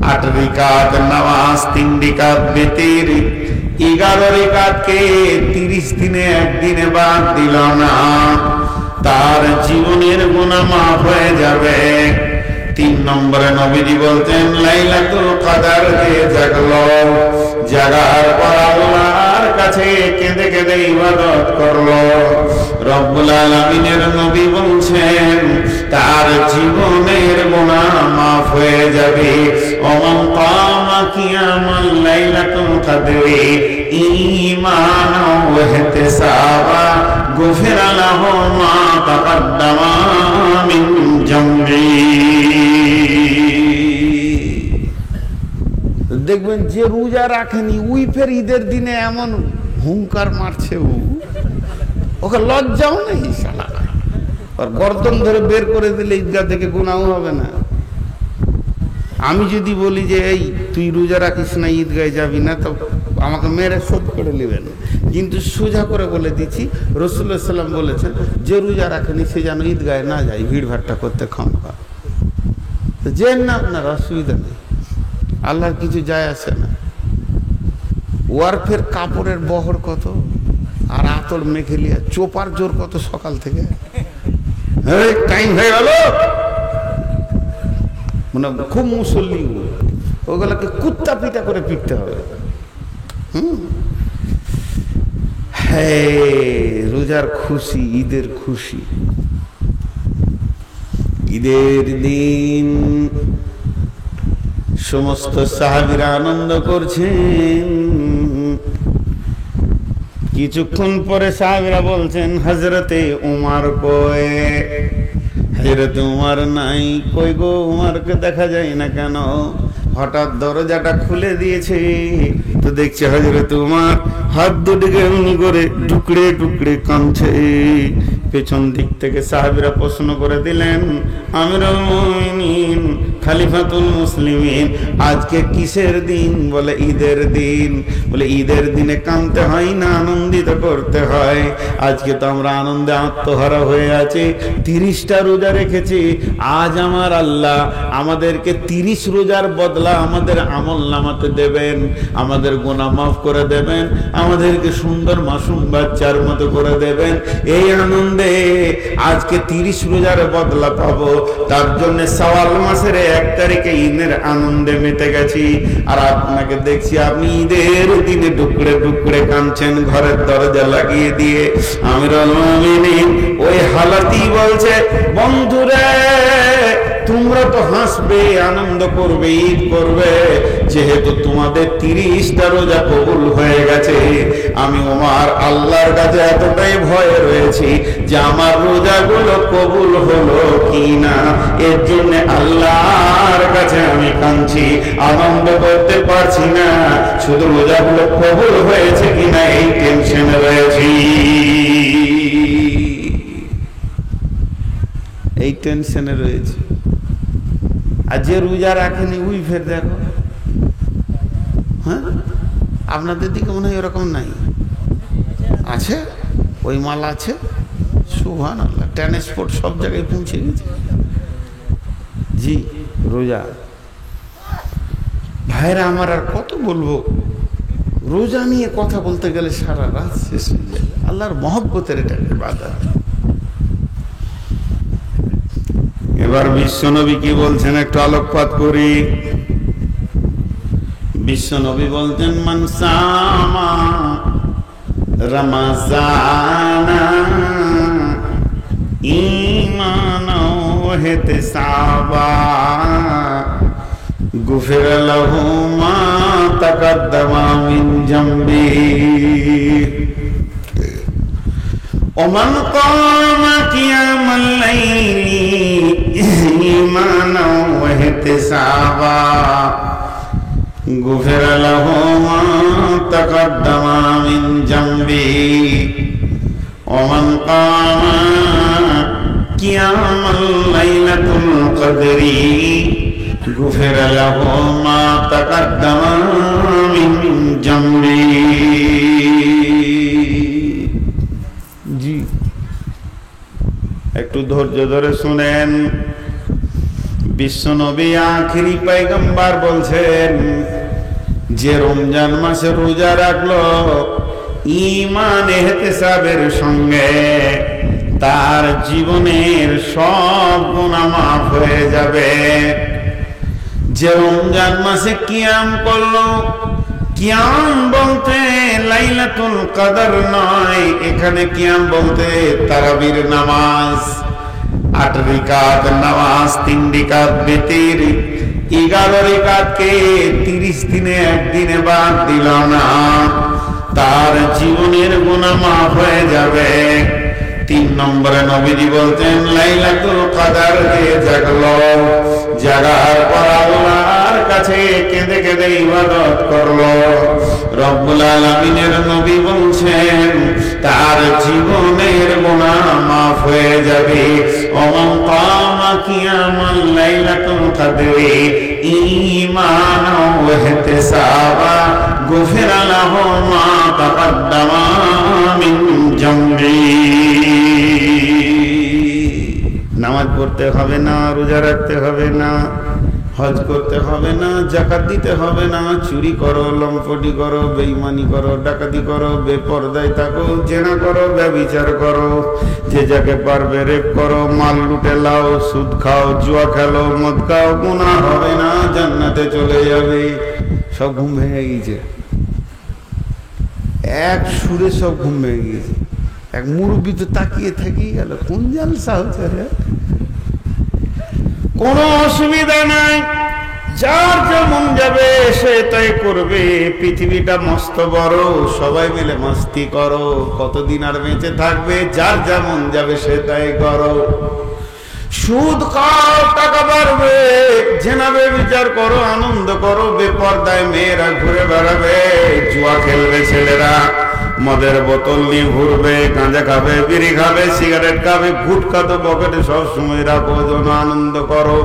8 রিকাত নামাজ, 3 রিকাত বিতির, 11 রিকাতকে 30 দিনে একদিনে বাদ দিল না, তার জীবনের গুনাহ মাফ হয়ে যাবে। 3 নম্বরে নবীজি বলতেন লাইলাতুল কদর কে জাগলো, জাগার পর আল্লাহর কাছে কেঁদে কেঁদে ইবাদত করলো, রব্বুল আলামিনের নবী বলছেন তার জীবনের গুনাহ মাফ হয়ে যাবে। ওমান কামা কিয়ামাল লাইলাতুল কদরি ঈমানাও ওয়া ইহতিসাবা গুফিরা লাহু মা তাকাদ্দামা মিন জামবি। দেখবেন যে রোজা রাখেনি ওই ফের ঈদের দিনে এমন হুঙ্কার মারছে, ওকে লজ্জাও নেই শালা, আর গর্দন ধরে বের করে দিলে ঈদগাহ থেকে গুনাহ হবে না। আমি যদি বলি যে এই তুই রোজা রাখিস না, ঈদগাহে যাবি না, তো আমাকে মেরে শোধ করে নেবেন, কিন্তু সোজা করে বলে দিচ্ছি রাসূলুল্লাহ সাল্লাল্লাহু আলাইহি ওয়াসাল্লাম বলেছেন যে রোজা রাখেনি সে যেন ঈদগাহে না যায়, ভিড় ভাট্টা করতে খামখা। তো যে না আপনার অসুবিধা নেই, আল্লাহর কিছু যায় আসে না। ওয়ারফের কাপড়ের বহর কত, আর আতর মেখে লিয়া চোপার জোর কত সকাল থেকে, টাইম হয়ে গেল, মানে খুব মুসল্লি, ওগুলোকে কুত্তা পিটা করে পিটতে হবে। রোজার খুশি, ঈদের খুশি, ঈদের দিন সমস্ত সাহাবীরা আনন্দ করছেন। কিছুক্ষণ পরে সাহাবীরা বলছেন হযরতে উমর কই, হযরতে উমর নাই, কই গো উমরকে দেখা যায় না কেন? হঠাৎ দরজাটা খুলে দিয়েছে, তো দেখছে হযরতে উমর হাত দুটিকে এমনি করে টুকরে টুকরে কাঁদছে। পেছন দিক থেকে সাহাবীরা প্রশ্ন করে দিলেন আমিরুল মুমিনিন খলিফাতুল মুসলিমিন আজকে কিসের দিন? বলে ঈদের দিন। বলে ঈদের দিনে কাঁদতে হয় না আনন্দিত করতে হয়? আজকে তো আমরা আনন্দে আত্মহারা হয়ে আছি, 30টা রোজা রেখেছি। আজ আমার আল্লাহ আমাদেরকে 30 রোজার বদলা আমাদের আমল নামাতে দেবেন, আমাদের গুনাহ মাফ করে দেবেন, আমাদেরকে সুন্দর মাসুম বাচ্চার মতো করে দেবেন। এই আনন্দে আজকে 30 রোজার বদলা পাবো, তার জন্য শাওয়াল মাসের 1 তারিখে ঈদের আনন্দে মেতে গেছি। আর আপনাকে দেখছি আপনি ঈদের দিনে টুকরে টুকরে কাঁদছেন ঘরের দরজা লাগিয়ে দিয়ে। আমিরুল মুমিনিন ওই হালাতি বলছে বন্ধুরে তোমরা তো হাসবে, আনন্দ করবে, ঈদ করবে, যেহেতু তোমাদের 30টা রোজা কবুল হয়ে গেছে। আমি ওমর আল্লাহর কাছে এতটাই ভয়ে রয়েছি যে আমার রোজাগুলো কবুল হলো কিনা, এর জন্য আল্লাহর কাছে আমি কাঁদছি, আনন্দ করতে পারছি না, শুধু রোজাগুলো কবুল হয়েছে কিনা এই টেনশনে রয়েছি, এই টেনশনে রয়েছে। আর যে রোজা রাখেনি ওই ফের দেখো, হ্যাঁ আপনাদের দিকে মনে হয় এরকম নাই, আছে ওই মাল আছে। সুবহানাল্লাহ, ট্রান্সপোর্ট সব জায়গায় পৌঁছে গেছে। জি রোজা ভাইরা আমার, আর কত বলবো, রোজা নিয়ে কথা বলতে গেলে সারা রাত শেষ হয়ে যায়। আল্লাহর মহব্বতের এটা ইবাদত। এবার বিশ্বনবী কি বলছেন একটু আলোকপাত করি। বিশ্বনবী বলছেন মান সামা রমাজানা ঈমানাও ওয়া ইহতিসাবা গুফিরা লাহু মা তাকাদ্দামা মিন জামবি ওমান কামা কিয়ামাল লাইলি ঈমানাও ওয়া ইহতিসাবা গুফিরা লাহু মা তাকাদ্দামা মিন জামবি ওমান কামা কিয়ামাল লাইলাতুল কদরি গুফিরা লাহু মা তাকাদ্দামা মিন জামবি। একটু ধৈর্য ধরে শুনেন। বিশ্বনবী আখিরি পয়গম্বর বলছেন, যে রমজান মাসে রোজা রাখলো ঈমান ইহতিসাবের সঙ্গে, তার জীবনের সব গুনাহ মাফ হয়ে যাবে। যে রমজান মাসে কিয়াম করলো, কিয়াম বলতে লাইলাতুল কদর নয়, এখানে কিয়াম বলতে তারাবির নামাজ, 8 রাকাত নামাজ, 3 রাকাত বিতির, 11 রাকাতকে 30 দিনে একদিনে বাদ দিল না, তার জীবনের গুনাহ মাফ হয়ে যাবে। 3 নম্বরে নবীজি বলতেন, লাইলাতুল কদর কে জাগলো, জাগার পর আল্লাহর কাছে কেঁদে কেঁদে ইবাদত করলো, রব্বুল আলামিনের নবী বলছেন তার জীবনের গুনাহ মাফ হয়ে যাবে। ওমান কামা কিয়ামাল লাইলাতুল কদরি ঈমানাও ওয়া ইহতিসাবা গুফিরা লাহু মা তাকাদ্দামা মিন জামবি। নামাজ পড়তে হবে না, রোজা রাখতে হবে না, হজ করতে হবে না, যাকাত দিতে হবে না, চুরি করো, লম্পটি করো, বেঈমানি করো, ডাকাতি করো, বেপরদায় থাকো, জেনা করো, ব্যভিচার করো, যে যাকে পারবে রেপ করো, মাল লুটে লাও, সুদ খাও, জুয়া খেলো, মদ খাও, গুনাহ হবে না, জান্নাতে চলে যাবে। সব ঘুম ভেঙে গিয়েছে, এক সুরে সব ঘুম ভেঙে গিয়েছে। এক মুরব্বী তো তাকিয়ে থেকেই গেল, কোন জালসা হচ্ছে রে? কোনো অসুবিধা নাই, যার যেমন যাবে সে তাই করবে। পৃথিবীটা মস্ত বড়, সবাই মিলে মস্তি করো, কতদিন আর বেঁচে থাকবে? যার যেমন যাবে সে তাই করো। সুদ খাও, টাকা বাড়বে, জেনাবে বিচার করো, আনন্দ করো, বেপরদায় মেয়েরা ঘুরে বেড়াবে, জুয়া খেলবে ছেলেরা, মদের বোতল নিয়ে ঘুরবে, গাঁজা খাবে, বিড়ি খাবে, সিগারেট খাবে, গুটখা তো পকেটে সব সময় রাখো, যেন আনন্দ করো।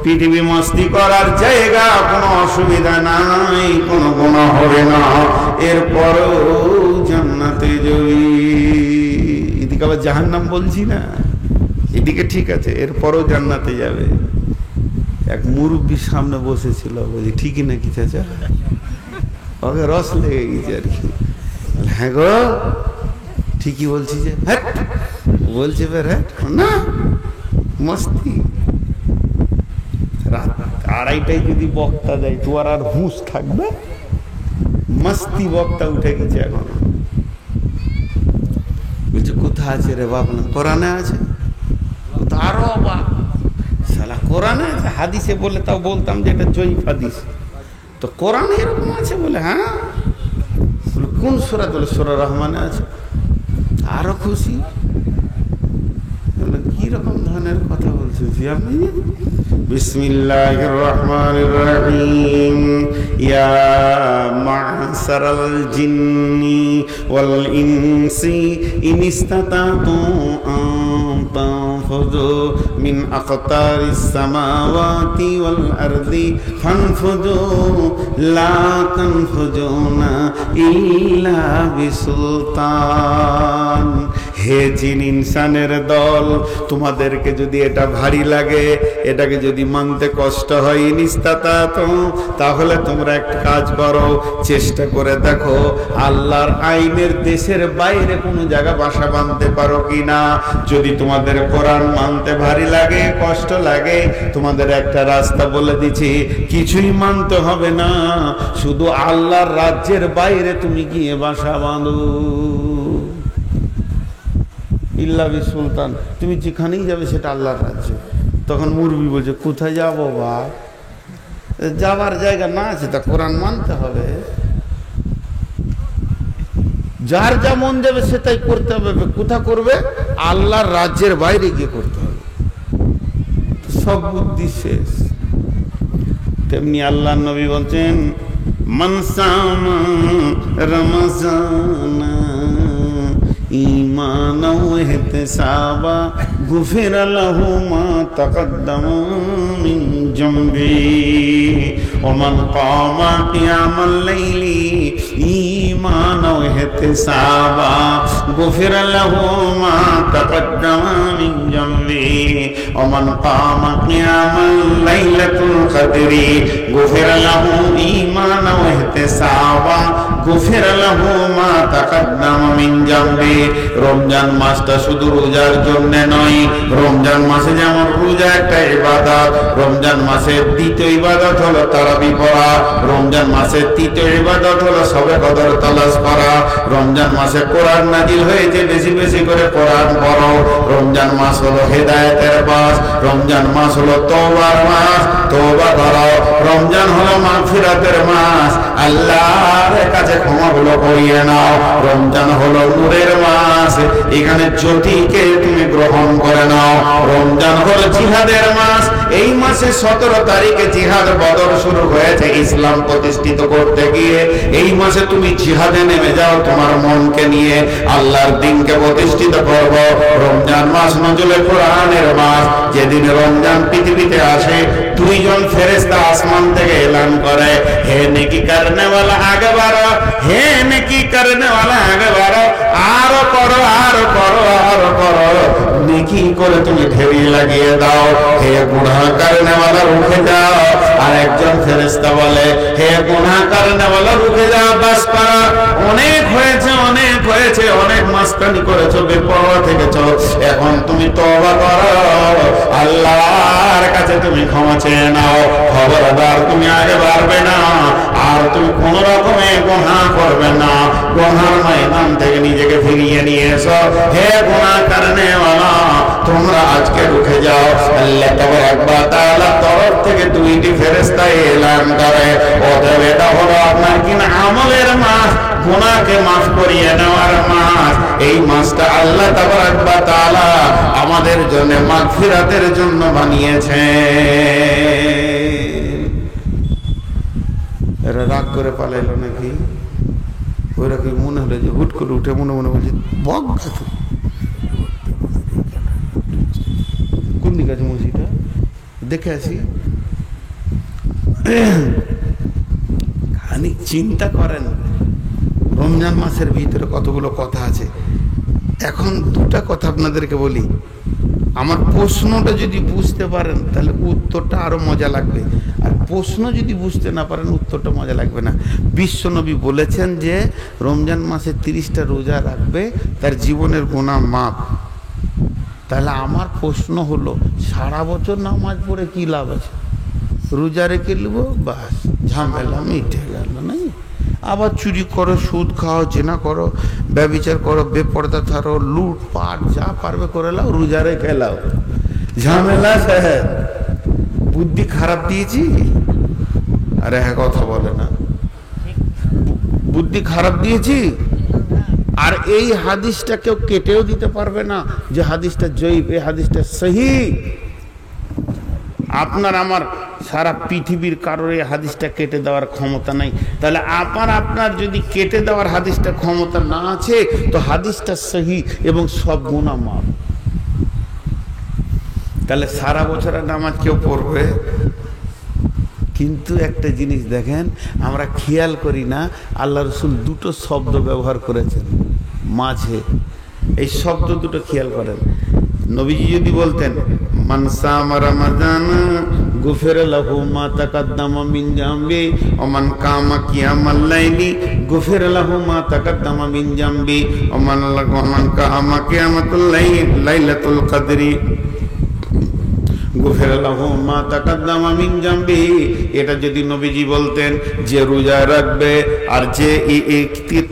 পৃথিবী মস্তি করার জায়গা, কোনো অসুবিধা নাই, কোনো গুনাহ হবে না, এরপরও জান্নাতে যাবি। এদিকে আবার জাহান্নাম বলছি না, এদিকে ঠিক আছে, এরপরও জান্নাতে যাবে। এক মুরব্বীর সামনে বসেছিল, বলছি ঠিকই নাকি চাচা? ওকে রস লেগে গেছে আর কি। হ্যাঁ গো ঠিকই বলছি যে, হ্যাঁ বলছে বের, হ্যাঁ না মস্তি। রাত 2:30টায় যদি বক্তা দেয় তো আর হুঁশ থাকবে? মস্তি বক্তা উঠে গেছে এখন। বলছে কোথা আছে রে বাপ? না কোরআনে আছে। আরো অবাক, শালা কোরআনে আছে, হাদিসে বলে তাও বলতাম যে এটা জয়ীফ হাদিস, তো কোরআনে এরকম আছে বলে? হ্যাঁ। কোন সূরা? বলে সূরা রহমানে আছে। আরো খুশি, কি রকম ধরনের কথা বলছেন আপনি? বিসমিল্লাহির রহমানির রহিম। ইয়া মা'শারাল জিন্নি ওয়াল ইনসি ইন ইসতাতাতু আন তানফুযু মিন আকতারিস সামাওয়াতি ওয়াল আরদি ফানফুযু লা তানফুযুনা ইল্লা বিসুলতান। হে জিন ইনসানের দল, তোমাদেরকে যদি এটা ভারী লাগে, এটাকে যদি মানতে কষ্ট হয়, নিস্তাতাতু, তাহলে তোমরা একটা কাজ করো, চেষ্টা করে দেখো আল্লাহর আইনের দেশের বাইরে কোনো জায়গা বাসা বাঁধতে পারো কিনা। যদি তোমাদের কোরআন মানতে ভারী লাগে, কষ্ট লাগে, তোমাদের একটা রাস্তা বলে দিচ্ছি, কিছুই মানতে হবে না, শুধু আল্লাহর রাজ্যের বাইরে তুমি গিয়ে বাসা বাঁধো। ইল্লা বি সুলতান, তুমি যেখানেই যাবে সেটা আল্লাহর রাজ্য। তখন মুরবি বলছে কোথায় যাবো বা? যাবার জায়গা না আছে, তা কোরআন মানতে হবে। যার যা মন যাবে সেটাই করতে হবে। কোথা করবে? আল্লাহর রাজ্যের বাইরে গিয়ে করতে হবে। সব বুদ্ধি শেষ। তেমনি আল্লাহ নবী বলছেন, মান সামা রমজান ঈমানাও ইহতিসাবা গুফিরা লাহু মা তাকাদ্দামা মিন জামবি ওয়া মান কামা কিয়ামাল লাইলি ঈমানা ওয়া ইহতিসাবা গুফিরা লাহু মা তাকাদ্দামা মিন জামবি ওয়া মান কামা কিয়ামাল লাইলাতুল কদরি গুফিরা লাহু ঈমানা ওয়া ইহতিসাবা গুফিরা লাহু মা তাকাদ্দামা মিন জামবি। রমজান মাসটা শুধু রোজার জন্য নয়, রমজান মাসে যেমন রোজা একটা ইবাদত, রমজান মাসের দ্বিতীয় ইবাদত হলো তারাবি পড়া, রমজান মাসের তৃতীয় ইবাদত হলো শবে কদর তালাশ করা, রমজান মাসে কোরআন নাজিল হয়েছে বেশি বেশি করে কোরআন পড়ো, রমজান মাস হলো হেদায়েতের মাস, রমজান মাস হলো তওবার মাস, তওবা করো, রমজান হলো মাগফিরাতের মাস, আল্লাহর কাছে ক্ষমাগুলো করিয়ে নাও, রমজান হলো নূরের মাস, এখানে জ্যোতিকে তুমি গ্রহণ করে নাও, রমজান হলো জিহাদের মাস, এই মাসে 17 তারিখে জিহাদ বদর শুরু হয়েছে ইসলাম প্রতিষ্ঠিত করতে গিয়ে, এই মাসে তুমি জিহাদে নেমে যাও তোমার মনকে নিয়ে আল্লাহর দ্বীনকে প্রতিষ্ঠিত করব। রমজান মাস নজলে কোরআনের মাস, যেদিন রমজান পৃথিবীতে আসে দুইজন ফেরেশতা আসমান থেকে এলান করে, হে নেকি করনে वाला आगे बढ़ो, हे नेकी करने वाला आगे बढ़ो, आरो करो आरो करो आरो करो, नेकी করে তুমি ঢেউই লাগিয়ে দাও, হে গুনাহ करने वाला रुके जाओ। আর একজন ফেরেশতা বলে, হে গুনাহ करने वाला रुके जाओ, বাস করো, অনেক হয়েছে অনেক হয়েছে, অনেক মাস্তানি করেছো, বেপরোয়া থেকেছো, এখন তুমি তওবা করো, আল্লাহর কাছে তুমি ক্ষমা চেয়ে নাও, খবরদার তুমি আগে বাড়বে না, আর তুমি কোন রকমে গুনাহ করবে না, গুনাহর ময়দান থেকে নিজেকে ফিরিয়ে নিয়ে এসো। হে গুনাহ করনে ওয়ালা, তোমরা আজকে রুখে যাও। আল্লাহ তাবারাক ওয়া তাআলা তরফ থেকে দুইটি ফেরেশতা এলান করে, অতএব এটা হলো আপনার কি না আমলের মাস, গুনাহকে মাফ করিয়ে নেওয়ার মাস। এই মাসটা আল্লাহ তাবারাক ওয়া তাআলা আমাদের জন্য মাগফিরাতের জন্য বানিয়েছে। এরা রাগ করে পালাইল নাকি? ওরা কি মনে হলো যে হুট করে উঠে মনে মনে বলছে বক কোন দিকে আছে মসজিদটা দেখে আসি। খানিক চিন্তা করেন, রমজান মাসের ভিতরে কতগুলো কথা আছে। এখন দুটা কথা আপনাদেরকে বলি, আমার প্রশ্নটা যদি বুঝতে পারেন তাহলে উত্তরটা আরো মজা লাগবে, আর প্রশ্ন যদি বুঝতে না পারেন উত্তরটা মজা লাগবে না। বিশ্বনবী বলেছেন যে রমজান মাসে 30টা রোজা রাখবে তার জীবনের গুনাহ মাপ। তাহলে আমার প্রশ্ন হলো, সারা বছর নামাজ পড়ে কি লাভ আছে? রোজা রেখে নেবো, বাস ঝামেলা মিটে গেল। নাই আবার চুরি করো, সুদ খাও, জেনা করো, ব্যভিচার করো, বেপরদা ছাড়ো, লুটপাট যা পারবে করে লাও, রোজা রেখে লাও, ঝামেলা শেষ। বুদ্ধি খারাপ দিয়েছি? আরে হ্যাঁ, কথা বলে না, বুদ্ধি খারাপ দিয়েছি? আর এই হাদিসটা কেউ কেটেও দিতে পারবে না যে হাদিসটা জয়ীফ, এই হাদিসটা সহি। আপনার আমার সারা পৃথিবীর কারোর এই হাদিসটা কেটে দেওয়ার ক্ষমতা নাই। তাহলে আপনার যদি কেটে দেওয়ার হাদিসটা ক্ষমতা না আছে তো হাদিসটা সহি এবং সব গুনাহ মাফ। তাহলে সারা বছরের নামাজ কেউ পড়বে? কিন্তু একটা জিনিস দেখেন, আমরা খেয়াল করি না, আল্লাহ রসুল দুটো শব্দ ব্যবহার করেছেন মাঝে। এই শব্দ দুটো খেয়াল করেন। নবীজি যদি বলতেন মান সামা রমাদান গুফির লাহু মা তাকাদ্দামা মিন জামবি ওয়া মান কামা কিয়ামাল লাইলি গুফির লাহু মা তাকাদ্দামা মিন জামবি ওয়া মান কামা কিয়ামাতুল লাইলাতুল কদরি গুফির লাহু মা তাকাদ্দামা মিন জামবি। এটা যদি নবীজি বলতেন যে রোজা রাখবে আর যে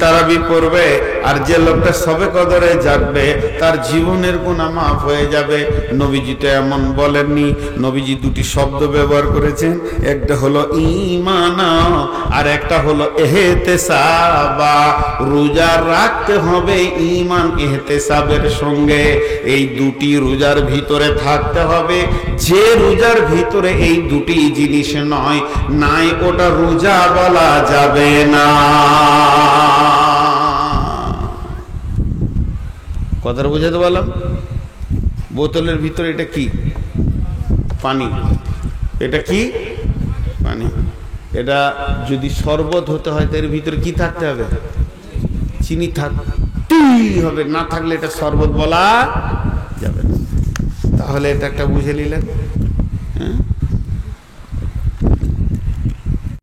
তারাবি পড়বে আর যে লোকটা শবে কদরে জাগবে তার জীবনের গুনাহ মাফ হয়ে যাবে, নবীজি তো এমন বলেননি। নবীজি দুটি শব্দ ব্যবহার করেছেন, একটা হলো ঈমানা আর একটা হলো ইহতিসাবা। রোজা রাখতে হবে ঈমান ইহতিসাবের সঙ্গে, এই দুটি রোজার ভিতরে থাকতে হবে। যে রোজার ভিতরে এই দুটি জিনিস নয়, নাই ওটা রোজা বলা যাবে না। কথাটা বুঝাতে বললাম? বোতলের ভিতরে এটা কি? পানি। এটা কি? পানি। এটা যদি শরবত হতে হয় তো এর ভিতরে কি থাকতে হবে? চিনি থাকতেই হবে, না থাকলে এটা শরবত বলা যাবে না। তাহলে এটা একটা বুঝে নিলেন। হ্যাঁ,